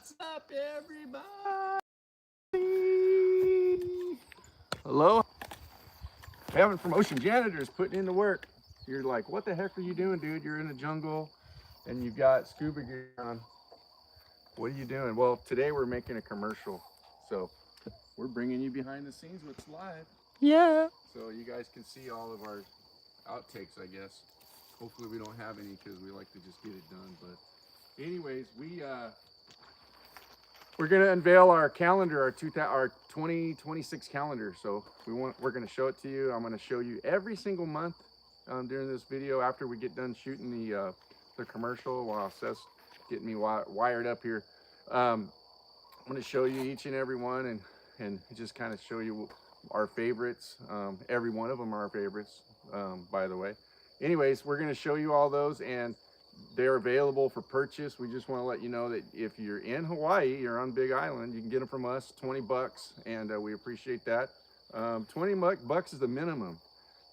What's up, everybody? Hello? Kevin from Ocean Janitors putting in the work. You're like, what the heck are you doing, dude? You're in the jungle and you've got scuba gear on. What are you doing? Well, today we're making a commercial. So we're bringing you behind the scenes what's live. Yeah. So you guys can see all of our outtakes, I guess. Hopefully we don't have any because we like to just get it done. But anyways, we're gonna unveil our calendar, our 2026 calendar. So we're gonna show it to you. I'm gonna show you every single month during this video after we get done shooting the commercial. While Seth's getting me wired up here, I'm gonna show you each and every one and just kind of show you our favorites. Every one of them are our favorites, by the way. Anyways, we're gonna show you all those and they're available for purchase. We just want to let you know that if you're in Hawaii, you're on Big Island, you can get them from us, 20 bucks, and we appreciate that. 20 bucks is the minimum.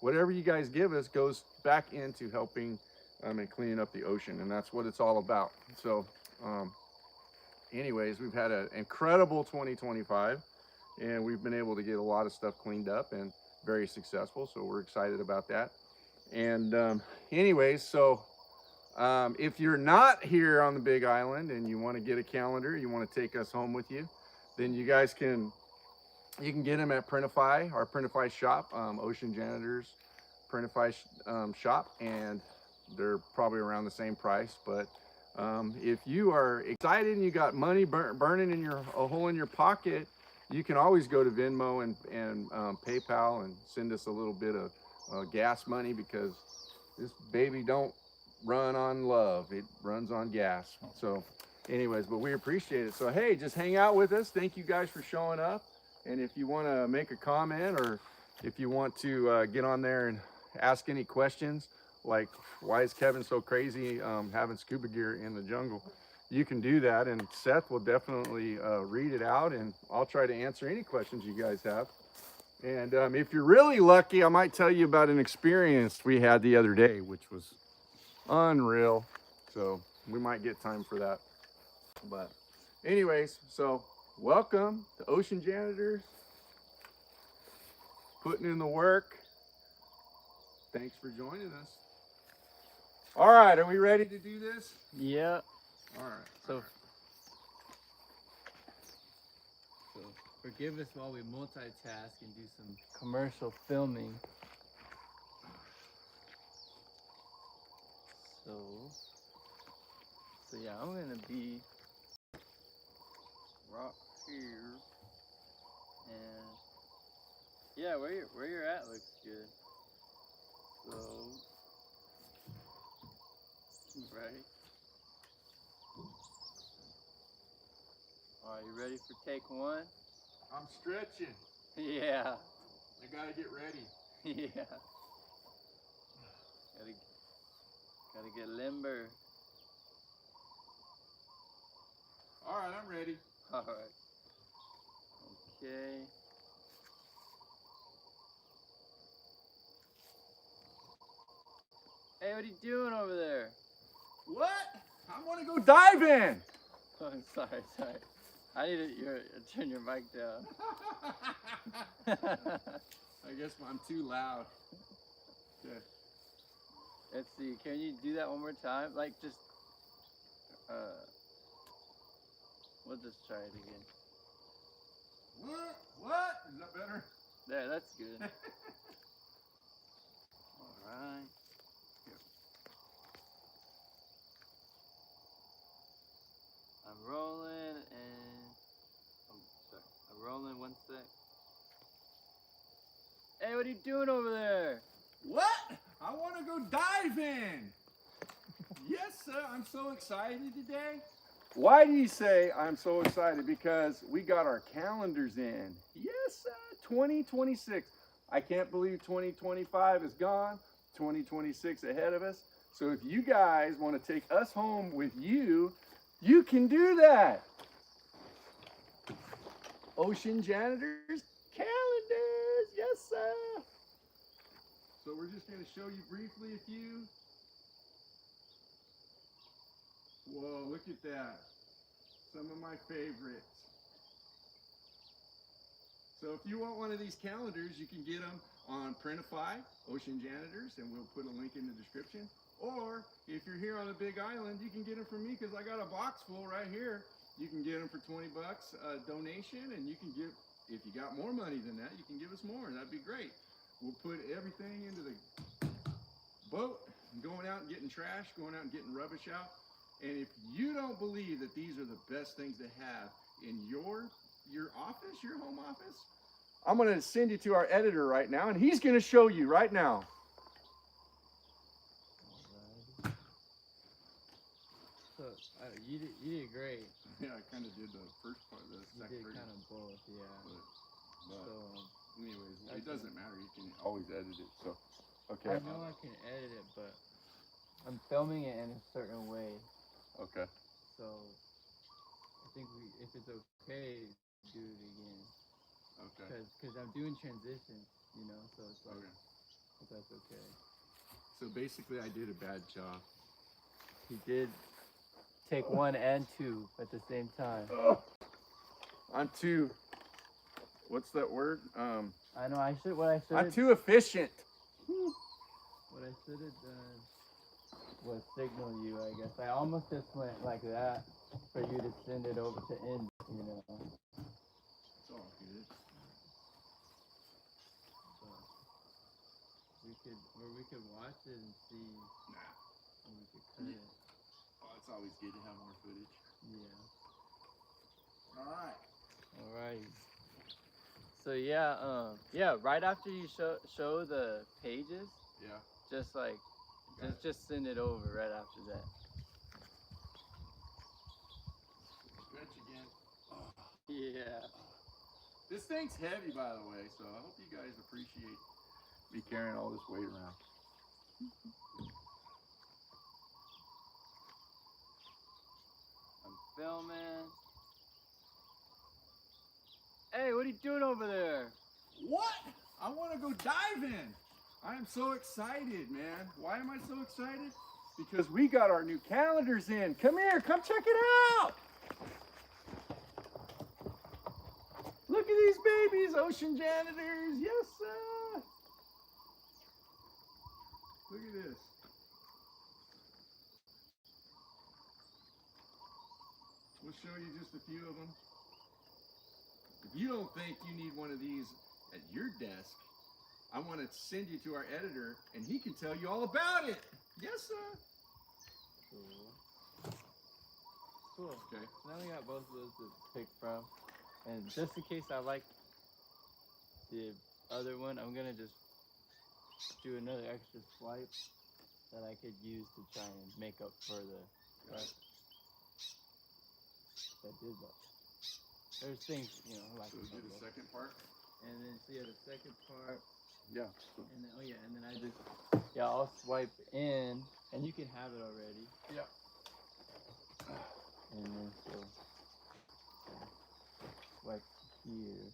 Whatever you guys give us goes back into helping and cleaning up the ocean, and that's what it's all about. So anyways, we've had an incredible 2025, and we've been able to get a lot of stuff cleaned up and very successful, so we're excited about that. And anyways, so if you're not here on the Big Island and you want to get a calendar, you want to take us home with you, then you can get them at Printify, our Printify shop, Ocean Janitors Printify shop, and they're probably around the same price. But if you are excited and you got money burning in a hole in your pocket, you can always go to Venmo and PayPal and send us a little bit of gas money, because this baby don't run on love, it runs on gas. So anyways, but we appreciate it. So hey, just hang out with us. Thank you guys for showing up. And if you want to make a comment, or if you want to get on there and ask any questions, like why is Kevin so crazy having scuba gear in the jungle, you can do that, and Seth will definitely read it out, and I'll try to answer any questions you guys have. And if you're really lucky, I might tell you about an experience we had the other day, which was unreal. So we might get time for that. But anyways, so welcome to Ocean Janitors, putting in the work. Thanks for joining us. All right, are we ready to do this? Yeah. All right. So forgive us while we multitask and do some commercial filming. So yeah, I'm gonna be right here, and yeah, where you're at looks good. So right. Are you ready for take one? I'm stretching. Yeah. I gotta get ready. Yeah. Gotta get limber. All right, I'm ready. All right. Okay. Hey, what are you doing over there? What? I want to go diving. Oh, sorry. I need to turn your mic down. I guess I'm too loud. Okay. Let's see. Can you do that one more time? Like just, we'll just try it again. What? Is that better? There, that's good. All right. I'm rolling and I'm rolling 1 sec. Hey, what are you doing over there? What? I want to go diving. Yes, sir. I'm so excited today. Why do you say I'm so excited? Because we got our calendars in. Yes, sir. 2026. I can't believe 2025 is gone. 2026 ahead of us. So if you guys want to take us home with you, you can do that. Ocean Janitors calendars. Yes, sir. So we're just going to show you briefly a few. Whoa, look at that. Some of my favorites. So if you want one of these calendars, you can get them on Printify, Ocean Janitors, and we'll put a link in the description. Or if you're here on the Big Island, you can get them from me because I got a box full right here. You can get them for 20 bucks donation, and you can give, if you got more money than that, you can give us more, and that'd be great. We'll put everything into the boat, going out and getting trash, going out and getting rubbish out. And if you don't believe that these are the best things to have in your office, your home office, I'm going to send you to our editor right now, and he's going to show you right now. Alrighty. So you did great. Yeah, I kind of did the first part, the You second did part. kind of both, yeah. But So anyways, okay. it doesn't matter. You can always edit it. So, okay. I know I can edit it, but I'm filming it in a certain way. Okay. So I think if it's okay, do it again. Okay. Because I'm doing transitions, you know. So it's like, Okay. if that's okay. So basically, I did a bad job. He did take 1 and 2 at the same time. I'm too. What's that word? I know. I'm too efficient. What I should have done was signal you, I guess. I almost just went like that for you to send it over to Indy, you know. It's all good. But we could watch it and see. Nah. And we could cut it. Oh, it's always good to have more footage. Yeah. All right. Alrighty. So yeah, right after you show the pages, Yeah. just like Got it. just send it over right after that. Stretch again. Oh. Yeah. This thing's heavy, by the way, so I hope you guys appreciate me carrying all this weight around. I'm filming. Hey, what are you doing over there? What? I want to go diving. I am so excited, man. Why am I so excited? Because we got our new calendars in. Come here, come check it out. Look at these babies, Ocean Janitors. Yes, sir. Look at this. We'll show you just a few of them. If you don't think you need one of these at your desk, I want to send you to our editor, and he can tell you all about it. Yes, sir. Cool. Okay. So now we got both of those to pick from. And just in case I like the other one, I'm gonna just do another extra swipe that I could use to try and make up for the right. That did that. There's things, you know, like So do the second part. and then see the second part. Yeah. And then and then I just I'll swipe in, and you can have it already. Yeah. And then so swipe here.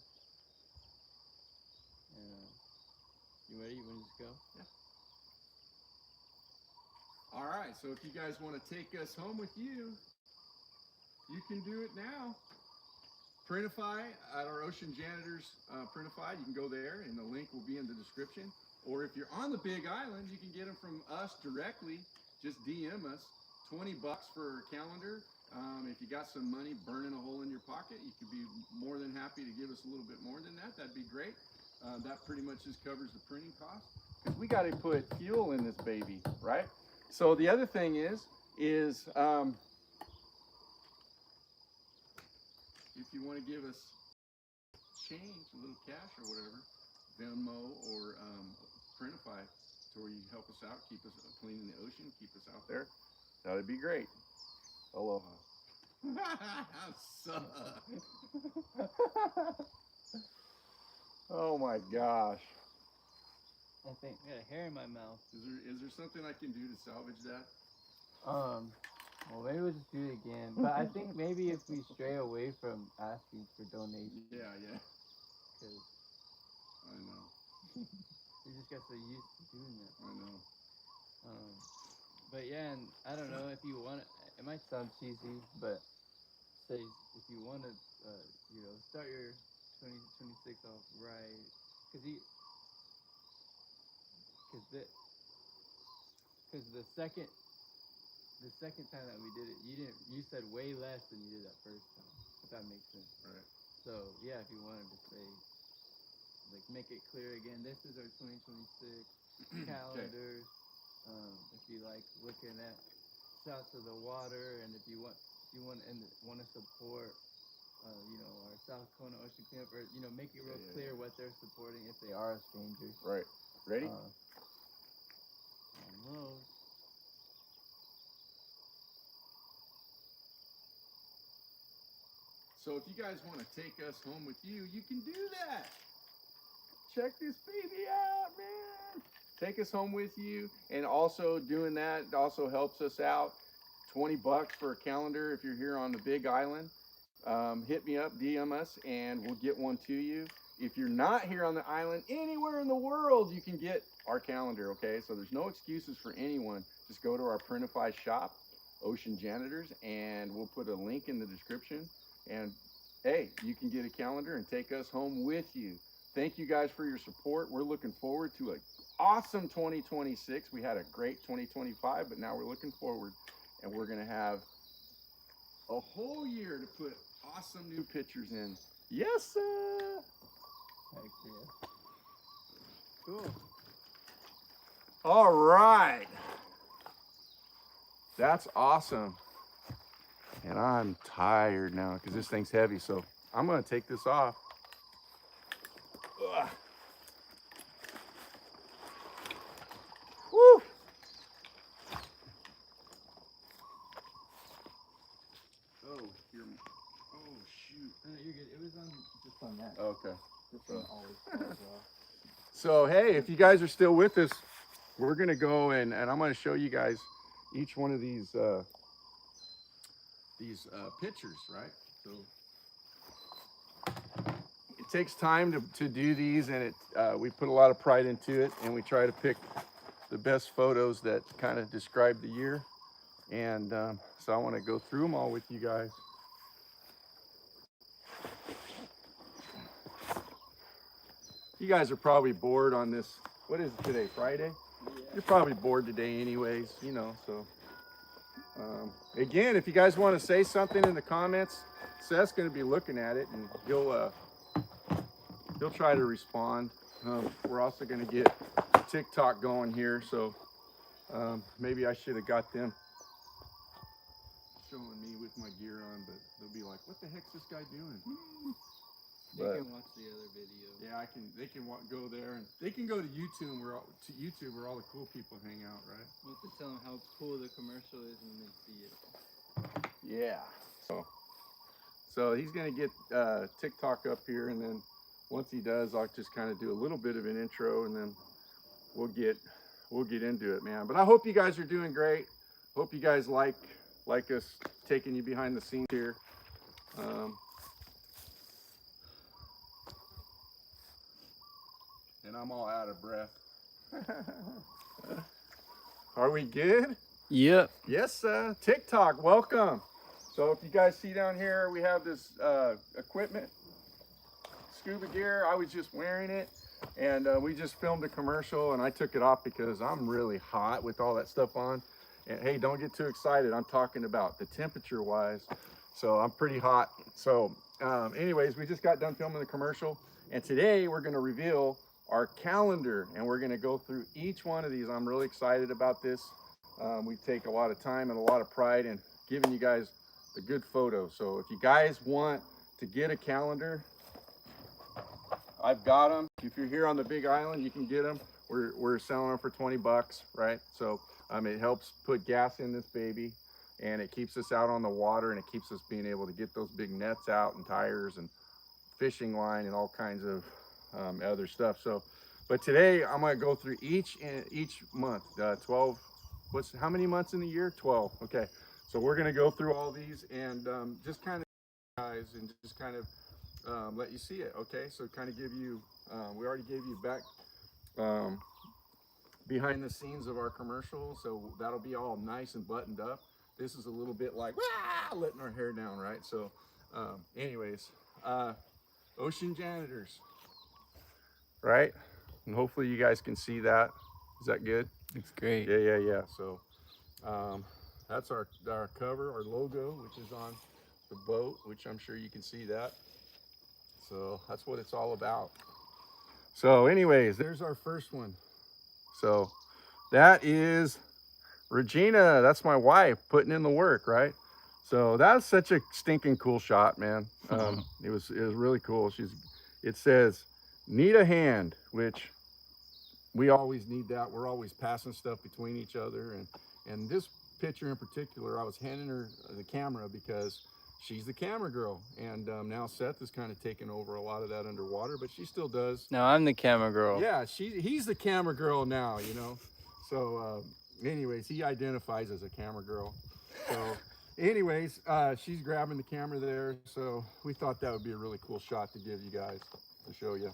And you ready? You want to just go? Yeah. All right. So if you guys want to take us home with you, you can do it now. Printify at our Ocean Janitors Printify. You can go there, and the link will be in the description. Or if you're on the Big Island, you can get them from us directly. Just DM us. 20 bucks for a calendar. If you got some money burning a hole in your pocket, you could be more than happy to give us a little bit more than that. That'd be great. That pretty much just covers the printing cost. Because we got to put fuel in this baby, right? So the other thing is if you want to give us change, a little cash or whatever, Venmo or Printify, to where you can help us out, keep us clean in the ocean, keep us out there, that'd be great. Aloha. Oh my gosh. I think I got a hair in my mouth. Is there something I can do to salvage that? Well, maybe we'll just do it again. But I think maybe if we stray away from asking for donations. Yeah. Because I know. we just got so used to doing that. I know. But yeah, and I don't know if you want it. It might sound cheesy, but say if you want to, start your 2026 off right, because because the, because the second time that we did it, you said way less than you did that first time. If that makes sense. Right. So yeah, if you wanted to say, like, make it clear again, this is our 2026 calendar. If you like looking at shots of the water, and if you want to support, our South Kona Ocean Cleanup, or make it real clear what they're supporting if they are a stranger. Right. Ready? Almost. So if you guys want to take us home with you, you can do that. Check this baby out, man. Take us home with you. And also doing that also helps us out. $20 for a calendar if you're here on the Big Island. Hit me up, DM us, and we'll get one to you. If you're not here on the island, anywhere in the world, you can get our calendar, okay? So there's no excuses for anyone. Just go to our Printify shop, Ocean Janitors, and we'll put a link in the description. And hey, you can get a calendar and take us home with you. Thank you guys for your support. We're looking forward to an awesome 2026. We had a great 2025, but now we're looking forward, and we're gonna have a whole year to put awesome new pictures in. Yes, sir. Heck yeah. Cool. All right. That's awesome. And I'm tired now because this thing's heavy, so I'm gonna take this off. Ugh. Woo. Oh, shoot. No, you're good. It was just on that. Okay. This one always falls off. So hey, if you guys are still with us, we're gonna go and I'm gonna show you guys each one of these pictures, right? So it takes time to do these, and we put a lot of pride into it, and we try to pick the best photos that kind of describe the year. And so I want to go through them all with you guys. You guys are probably bored on this. What is it today? Friday? Yeah. You're probably bored today anyways, so again, if you guys want to say something in the comments, Seth's going to be looking at it, and he'll try to respond. We're also going to get TikTok going here, so maybe I should have got them showing me with my gear on, but they'll be like, what the heck's this guy doing? They can watch the other video. Yeah, they can go there, and they can go to YouTube where all the cool people hang out, right? We'll have to tell them how cool the commercial is when they see it. Yeah. So he's gonna get TikTok up here, and then once he does, I'll just kind of do a little bit of an intro, and then we'll get into it, man. But I hope you guys are doing great. Hope you guys like us taking you behind the scenes here. And I'm all out of breath. Are we good? Yep. Yes, TikTok, welcome. So if you guys see down here, we have this equipment, scuba gear. I was just wearing it, and we just filmed a commercial, and I took it off because I'm really hot with all that stuff on. And hey, don't get too excited. I'm talking about the temperature wise. So I'm pretty hot. So anyways, we just got done filming the commercial, and today we're gonna reveal our calendar, and we're gonna go through each one of these. I'm really excited about this. We take a lot of time and a lot of pride in giving you guys the good photos. So if you guys want to get a calendar, I've got them. If you're here on the Big Island, you can get them. We're selling them for $20, right? So it helps put gas in this baby, and it keeps us out on the water, and it keeps us being able to get those big nets out and tires and fishing line and all kinds of other stuff. So, but today I'm going to go through each month, 12. How many months in the year? 12. Okay. So we're going to go through all these and just kind of guys and just kind of let you see it. Okay. So kind of give you, we already gave you back behind the scenes of our commercial. So that'll be all nice and buttoned up. this is a little bit like letting our hair down, right? So, anyways, ocean janitors, right? And hopefully you guys can see that. Is that good? Looks great. Yeah. So, that's our cover, our logo, which is on the boat, which I'm sure you can see that. So that's what it's all about. So, anyways, there's our first one. So that is Regina. That's my wife putting in the work, right? So that's such a stinking cool shot, man. It was really cool. It says need a hand, which we always need that. We're always passing stuff between each other, and this picture in particular, I was handing her the camera because she's the camera girl, and now Seth is kind of taking over a lot of that underwater, but she still does. Now I'm the camera girl. Yeah, he's the camera girl now, you know. So, anyways, he identifies as a camera girl. So, anyways, she's grabbing the camera there. So we thought that would be a really cool shot to give you guys to show you.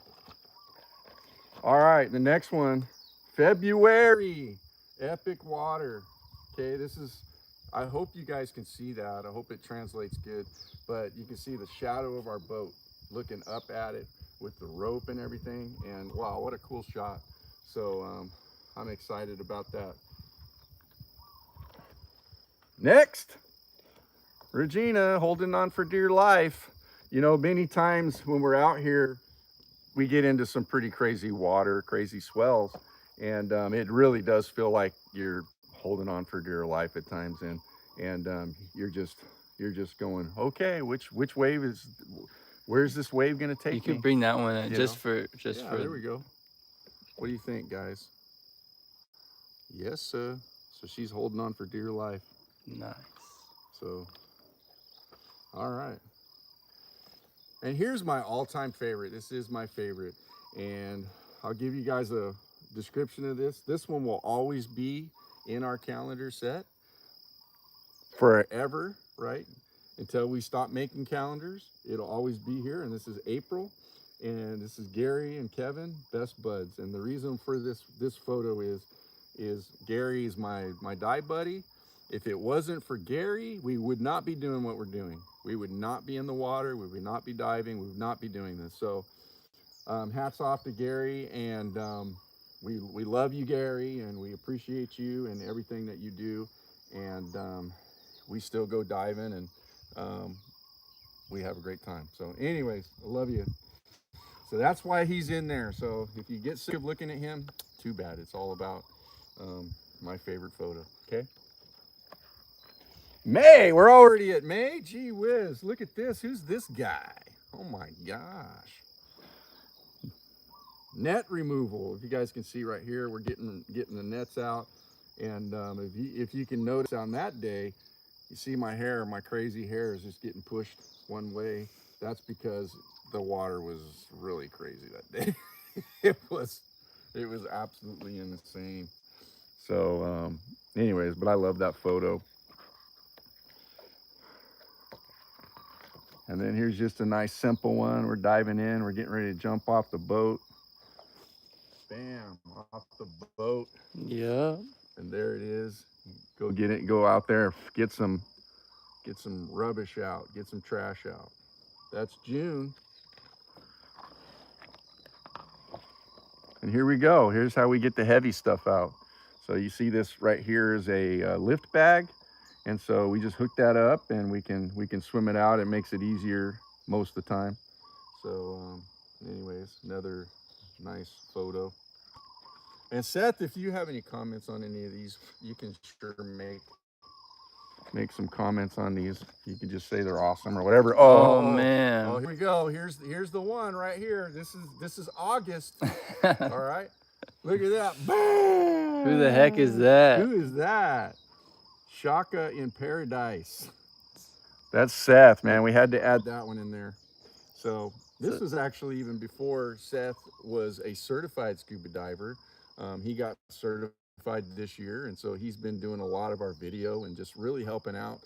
All right, the next one, February, epic water. Okay, this is, I hope you guys can see that. I hope it translates good, but you can see the shadow of our boat looking up at it with the rope and everything. And wow, what a cool shot. So I'm excited about that. Next, Regina holding on for dear life. You know, many times when we're out here, we get into some pretty crazy water, crazy swells, and it really does feel like you're holding on for dear life at times, and you're just going, okay, which wave is, where's this wave gonna take me? You could bring that one just for there we go. What do you think, guys? Yes, sir. So she's holding on for dear life. Nice. So, all right. And here's my all-time favorite. This is my favorite. And I'll give you guys a description of this. This one will always be in our calendar set forever, right? Until we stop making calendars, it'll always be here. And this is April. And this is Gary and Kevin, best buds. And the reason for this photo is Gary is my dive buddy. If it wasn't for Gary, we would not be doing what we're doing. We would not be in the water. We would not be diving. We would not be doing this. So hats off to Gary. And we love you, Gary, and we appreciate you and everything that you do. And we still go diving, and we have a great time. So anyways, I love you. So that's why he's in there. So if you get sick of looking at him, too bad. It's all about my favorite photo. Okay. May, we're already at May. Gee whiz, look at this. Who's this guy? Oh my gosh. Net removal. If you guys can see right here, we're getting the nets out. And if you can notice on that day, you see my hair, my crazy hair is just getting pushed one way. That's because the water was really crazy that day. it was absolutely insane. So anyways, but I love that photo. And then here's just a nice simple one. We're diving in, we're getting ready to jump off the boat. Bam, off the boat. Yeah. And there it is. Go get it, go out there, get some rubbish out, get some trash out. That's June. And here we go. Here's how we get the heavy stuff out. So you see this right here is a lift bag. And so we just hook that up and we can swim it out. It makes it easier most of the time. So anyways, another nice photo. And Seth, if you have any comments on any of these, you can sure make some comments on these. You can just say they're awesome or whatever. Oh man. Oh, here we go. Here's the one right here. This is August. All right. Look at that. Boom. Who the heck is that? Who is that? Shaka in Paradise. That's Seth, man. We had to add that one in there. So this was actually even before Seth was a certified scuba diver. He got certified this year, and so he's been doing a lot of our video and just really helping out.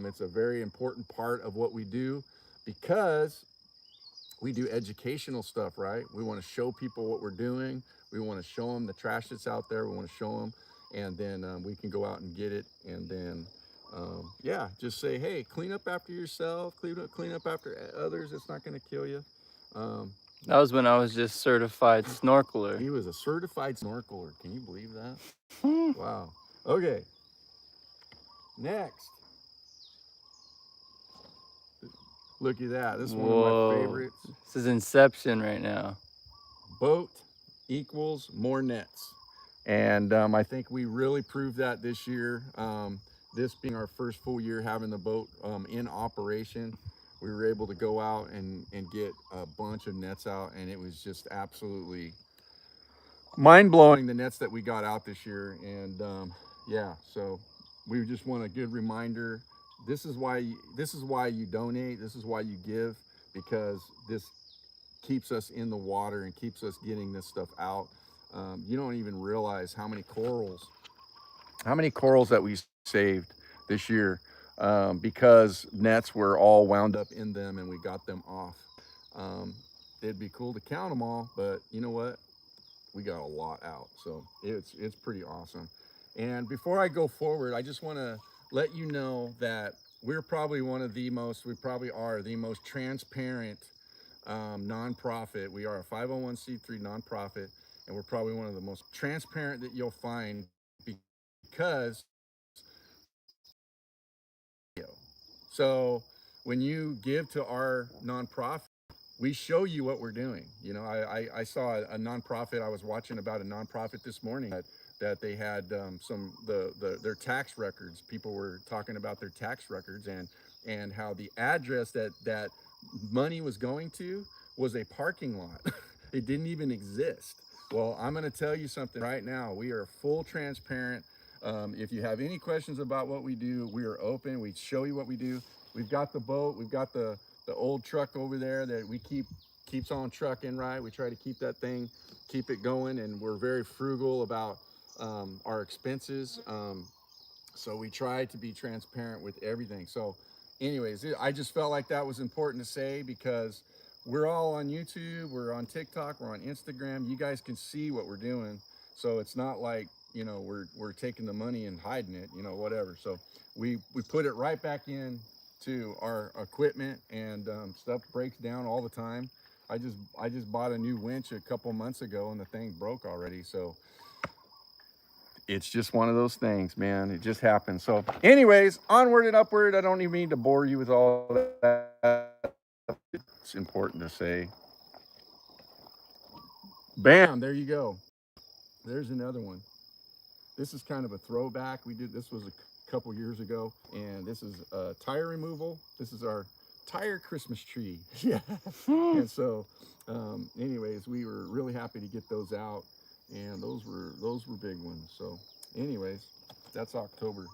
It's a very important part of what we do because we do educational stuff, right? We want to show people what we're doing. We want to show them the trash that's out there. We want to show them, and then we can go out and get it, and then yeah, just say, hey, clean up after yourself, clean up after others. It's not going to kill you. Um, That was when I was just certified snorkeler. he was a certified snorkeler. Can you believe that? Hmm. Wow. Okay, next. Look at that. This is one of my Whoa. favorites. This is Inception right now. Boat equals more nets. And I think we really proved that this year. This being our first full year having the boat in operation, we were able to go out and get a bunch of nets out, and it was just absolutely mind blowing the nets that we got out this year. And yeah, so we just want a good reminder. This is why you donate. This is why you give, because this keeps us in the water and keeps us getting this stuff out. You don't even realize how many corals that we saved this year, because nets were all wound up in them and we got them off. Um, it'd be cool to count them all, but you know what? We got a lot out, so it's pretty awesome. And before I go forward, I just want to let you know that we probably are the most transparent nonprofit. We are a 501c3 nonprofit, and we're probably one of the most transparent that you'll find, because so when you give to our nonprofit, we show you what we're doing. You know, I saw a nonprofit. I was watching about a nonprofit this morning that they had their tax records. People were talking about their tax records, and how the address that money was going to was a parking lot. It didn't even exist. Well, I'm going to tell you something right now. We are full transparent. If you have any questions about what we do, we are open. We show you what we do. We've got the boat. We've got the old truck over there that we keeps on trucking, right? We try to keep it going, and we're very frugal about our expenses. So we try to be transparent with everything. So anyways, I just felt like that was important to say, because we're all on YouTube, we're on TikTok, we're on Instagram. You guys can see what we're doing. So it's not like, we're taking the money and hiding it, whatever. So we put it right back in to our equipment, and stuff breaks down all the time. I just bought a new winch a couple months ago, and the thing broke already. So it's just one of those things, man. It just happens. So, anyways, onward and upward. I don't even mean to bore you with all that. It's important to say. Bam, there you go. There's another one. This is kind of a throwback. This was a couple years ago, and this is tire removal. This is our tire Christmas tree. Yeah. Hmm. And so, anyways, we were really happy to get those out, and those were big ones. So, anyways, that's October.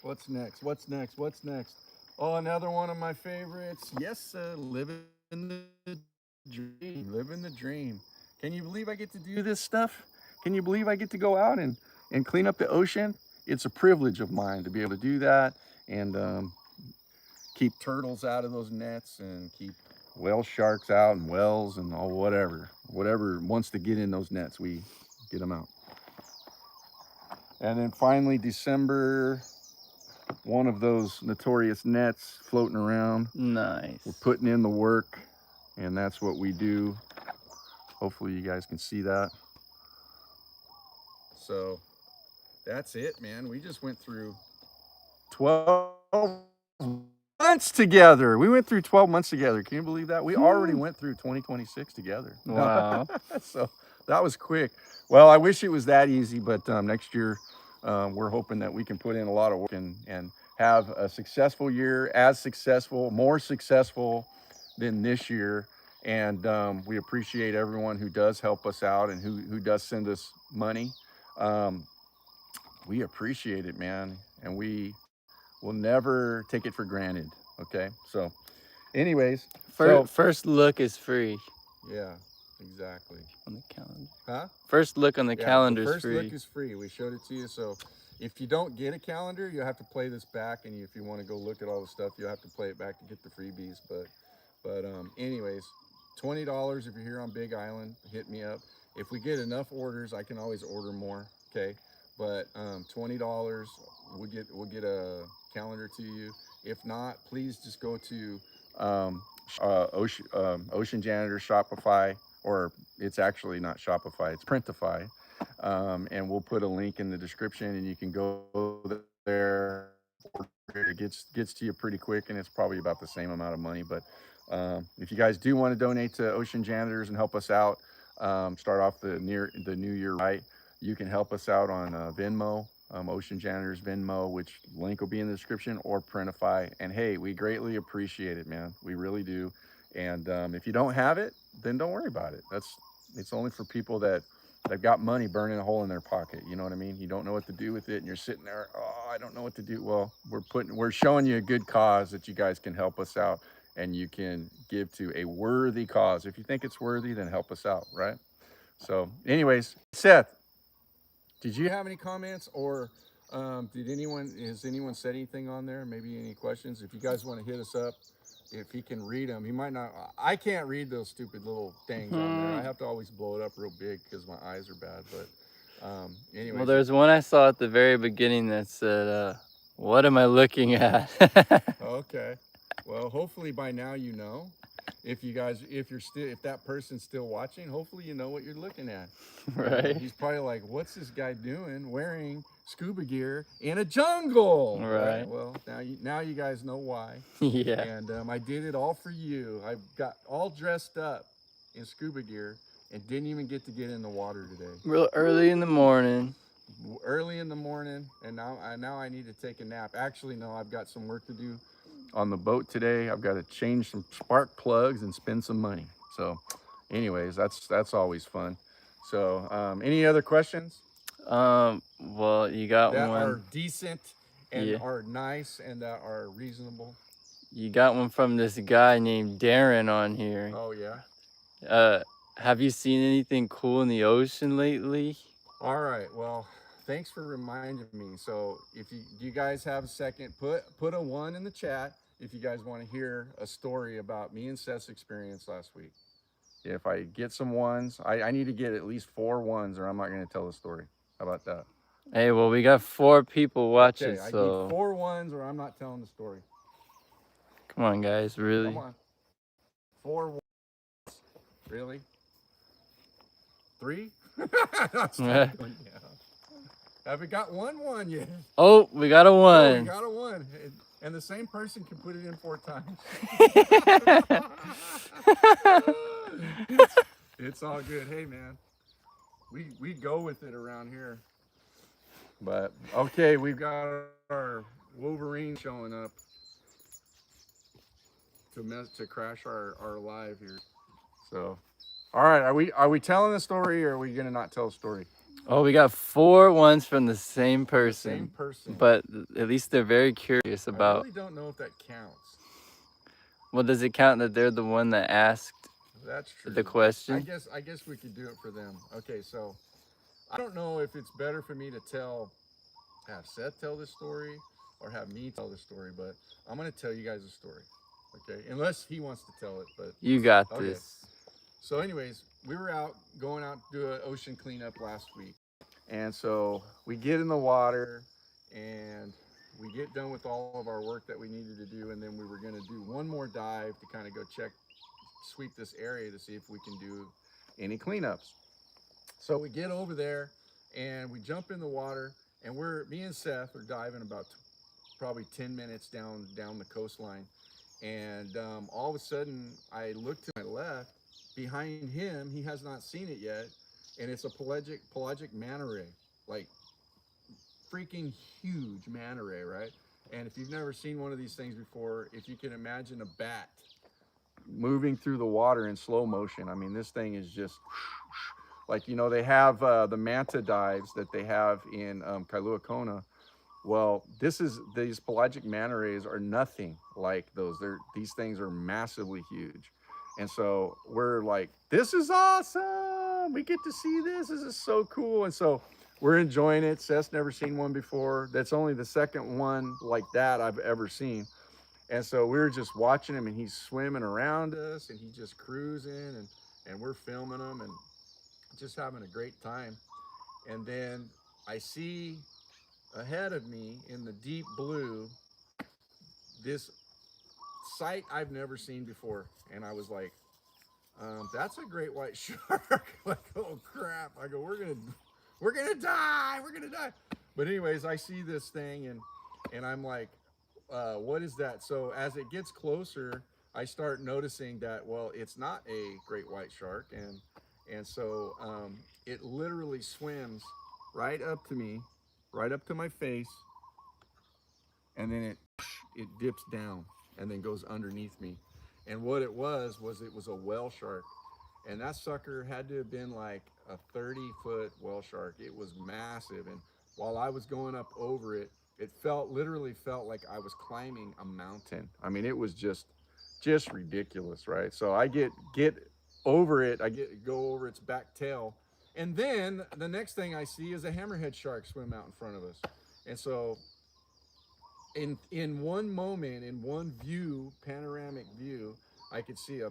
What's next? What's next? What's next? Oh, another one of my favorites. Yes, living the dream. Living the dream. Can you believe I get to do this stuff? Can you believe I get to go out and clean up the ocean? It's a privilege of mine to be able to do that, and keep turtles out of those nets, and keep whale sharks out, and whales, and all whatever wants to get in those nets, we get them out. And then finally, December, one of those notorious nets floating around. We're Nice. putting in the work, and that's what we do. Hopefully, you guys can see that. So that's it, man. We just went through 12 months together. We went through 12 months together. Can you believe that? We already went Hmm. through 2026 together. Wow. So that was quick. Well, I wish it was that easy, but next year, we're hoping that we can put in a lot of work, and have a successful year, as successful, more successful than this year. And we appreciate everyone who does help us out, and who does send us money. Um, we appreciate it, man, and we will never take it for granted. Okay, so anyways, so First look is free yeah, exactly. on the calendar. Huh? First look on the Yeah, the calendar is first look free. is free. We showed it to you. So if you don't get a calendar, you have to play this back, and if you want to go look at all the stuff, you'll have to play it back to get the freebies. But anyways, $20 if you're here on Big Island. Hit me up. If we get enough orders, I can always order more. Okay, but $20. we'll get a calendar to you. If not, please just go to Ocean Janitor Shopify, or it's actually not Shopify, it's Printify, and we'll put a link in the description, and you can go there, order it. It gets to you pretty quick, and it's probably about the same amount of money. But if you guys do want to donate to Ocean Janitors and help us out, start off the new year right, you can help us out on Venmo, Ocean Janitors Venmo, which link will be in the description, or Printify. And hey, we greatly appreciate it, man. We really do. And if you don't have it, then don't worry about it. It's only for people that they've got money burning a hole in their pocket. You know what I mean? You don't know what to do with it, and you're sitting there, oh, I don't know what to do. Well, we're showing you a good cause that you guys can help us out, and you can give to a worthy cause. If you think it's worthy, then help us out, right? So, anyways, Seth, did you have any comments, or has anyone said anything on there? Maybe any questions? If you guys want to hit us up, if he can read them, he might not. I can't read those stupid little things on there. I have to always blow it up real big because my eyes are bad. But anyways, Well, there's one I saw at the very beginning that said, "What am I looking at?" okay. Well, hopefully by now you know. If that person's still watching, hopefully you know what you're looking at. Right. He's probably like, "What's this guy doing wearing scuba gear in a jungle?" Right. Well, now you guys know why. Yeah. And I did it all for you. I got all dressed up in scuba gear and didn't even get to get in the water today. Real early in the morning. Early in the morning, and now I need to take a nap. Actually, no, I've got some work to do on the boat today. I've got to change some spark plugs and spend some money. So, anyways, that's always fun. So, any other questions Well, you got that one. are decent and Yeah. are nice and that are reasonable? You got one from this guy named Darren on here. Oh yeah. Have you seen anything cool in the ocean lately? All right. Well, thanks for reminding me. So, if you do, you guys have a second, put a one in the chat if you guys want to hear a story about me and Seth's experience last week. If I get some ones, I need to get at least 4 ones, or I'm not going to tell the story. How about that? Hey, well, we got 4 people watching, Okay, I so need 4 ones, or I'm not telling the story. come on, guys, really? Come on, 4 ones. Really? 3? That's not going down. Have we got one yet? Oh, we got a Oh, we 1. got a 1. And the same person can put it in 4 times. it's all good. Hey, man, we go with it around here. But okay, we've got our Wolverine showing up to crash our live here. So, all right, are we telling the story, or are we gonna not tell the story? Oh, we got 4 ones from the same person. The same person. But at least they're very curious about. I really don't know if that counts. Well, does it count that they're the one that asked That's true. the question? I guess we could do it for them. Okay, so I don't know if it's better for me to have Seth tell this story or have me tell this story, but I'm gonna tell you guys a story. Okay, unless he wants to tell it, but You got okay. this. So, anyways, we were going out to do an ocean cleanup last week, and so we get in the water, and we get done with all of our work that we needed to do, and then we were gonna do one more dive to kind of go sweep this area to see if we can do any cleanups. So we get over there, and we jump in the water, and me and Seth are diving about probably 10 minutes down the coastline, and all of a sudden I look to my left. Behind him, he has not seen it yet, and it's a pelagic manta ray, like freaking huge manta ray, right? And if you've never seen one of these things before, if you can imagine a bat moving through the water in slow motion, I mean, this thing is just like, they have the manta dives that they have in Kailua Kona. Well, these pelagic manta rays are nothing like those. These things are massively huge. And so we're like, this is awesome. We get to see this. This is so cool. And so we're enjoying it. Seth's never seen one before. That's only the second one like that I've ever seen. And so we were just watching him, and he's swimming around us, and he's just cruising, and we're filming him and just having a great time. And then I see ahead of me in the deep blue this sight I've never seen before. And I was like, that's a great white shark. Like, oh crap. I go, we're gonna die. We're gonna die. But anyways, I see this thing and I'm like, what is that? So as it gets closer, I start noticing that, well, it's not a great white shark. And so it literally swims right up to me, right up to my face, and then it dips down and then goes underneath me. And what it was it was a whale shark, and that sucker had to have been like a 30-foot whale shark. It was massive, and while I was going up over it, it literally felt like I was climbing a mountain. I mean, it was just ridiculous, right? So I get over it. Go over its back tail, and then the next thing I see is a hammerhead shark swim out in front of us. And so in one moment, in one view, panoramic view, I could see a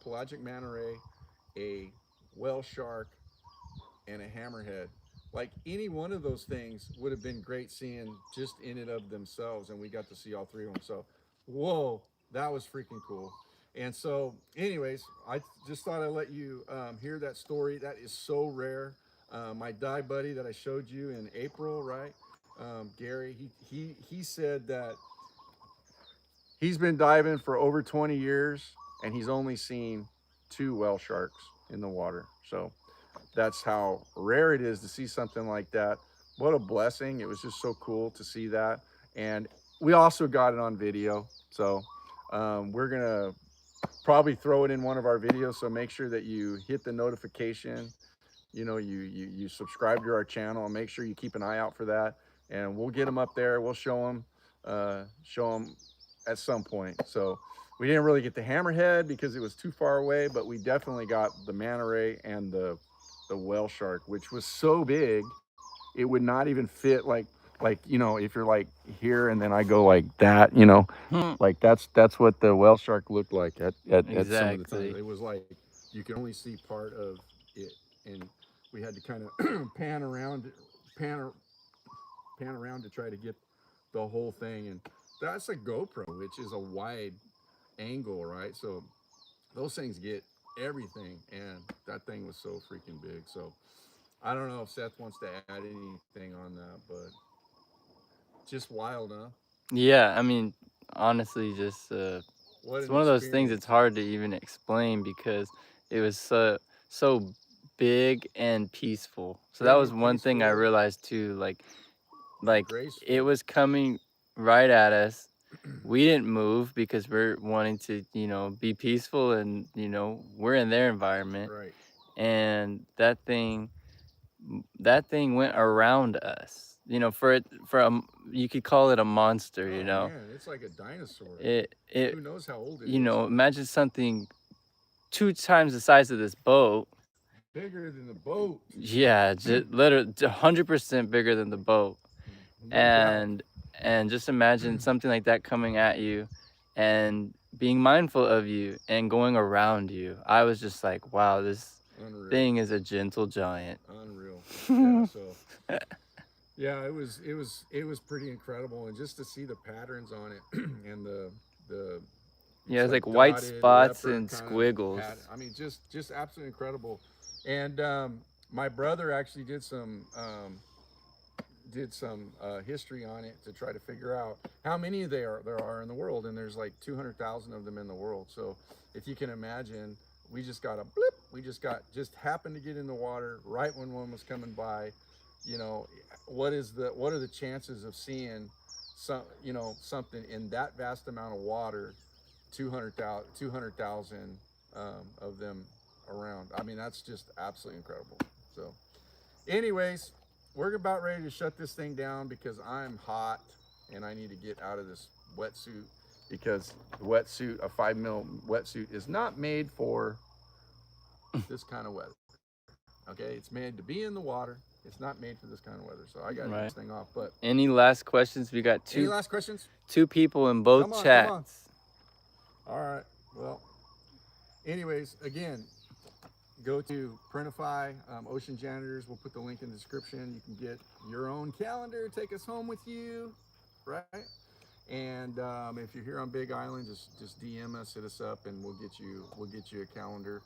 pelagic manta ray, a whale shark, and a hammerhead. Like any one of those things would have been great seeing just in and of themselves, and we got to see all three of them. So, whoa, that was freaking cool. And so, anyways, I just thought I'd let you hear that story. That is so rare. My dive buddy that I showed you in April, right? Gary, he said that he's been diving for over 20 years and he's only seen two whale sharks in the water. So that's how rare it is to see something like that. What a blessing. It was just so cool to see that. And we also got it on video. So we're going to probably throw it in one of our videos. So make sure that you hit the notification. You subscribe to our channel and make sure you keep an eye out for that. And we'll get them up there. We'll show them at some point. So we didn't really get the hammerhead because it was too far away, but we definitely got the manta ray and the whale shark, which was so big it would not even fit like if you're like here and then I go like that, like that's what the whale shark looked like at some of the times. Exactly. It was like you can only see part of it, and we had to kind of pan pan around to try to get the whole thing. And that's a GoPro, which is a wide angle, right? So those things get everything, and that thing was so freaking big. So I don't know if Seth wants to add anything on that, but just wild, huh? Yeah, I mean, honestly, just What it's an one of those things experience. it's hard to even explain because it was so big and peaceful. So that Big was and one thing I peaceful realized too. and Like it graceful. was coming right at us. We didn't move because we're wanting to, be peaceful and we're in their environment. Right. And that thing went around us. You could call it a monster. Oh man, it's like a dinosaur. It Who knows how old it is? imagine something 2 times the size of this boat. Bigger than the boat. Yeah, just literally 100% bigger than the boat. No doubt. And just imagine something like that coming at you and being mindful of you and going around you. I was just like, wow, this Unreal. thing is a gentle giant. Unreal. Yeah, so yeah, it was pretty incredible, and just to see the patterns on it and the Yeah, it's it's like like white dotted spots leopard and kind of squiggles. pat. I mean, just absolutely incredible. And my brother actually did some history on it to try to figure out how many there are in the world, and there's like 200,000 of them in the world. So if you can imagine, we just got a blip. We just happened to get in the water right when one was coming by. You know, what are the chances of seeing something in that vast amount of water, 200,000 of them around? I mean, that's just absolutely incredible. So anyways, we're about ready to shut this thing down because I'm hot and I need to get out of this wetsuit, because the wetsuit, a 5 mil wetsuit, is not made for this kind of weather. Okay, it's made to be in the water. It's not made for this kind of weather. So I got to get Right. this thing off. But Any last questions? We got any last questions? two people in Come both on, come on. chats. All right. Well, anyways, again, go to Printify, Ocean Janitors. We'll put the link in the description. You can get your own calendar, take us home with you, right? And if you're here on Big Island, just DM us, hit us up, and we'll get you a calendar.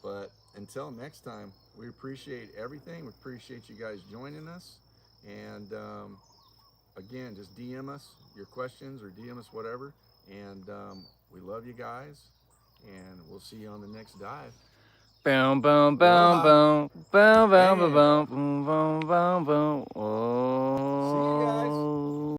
But until next time, we appreciate everything. We appreciate you guys joining us. And again, just DM us your questions or DM us whatever. And we love you guys. And we'll see you on the next dive. Boom, boom, boom, Aloha. boom, boom, boom, boom, And boom, boom, boom, boom, boom. see you guys. Oh.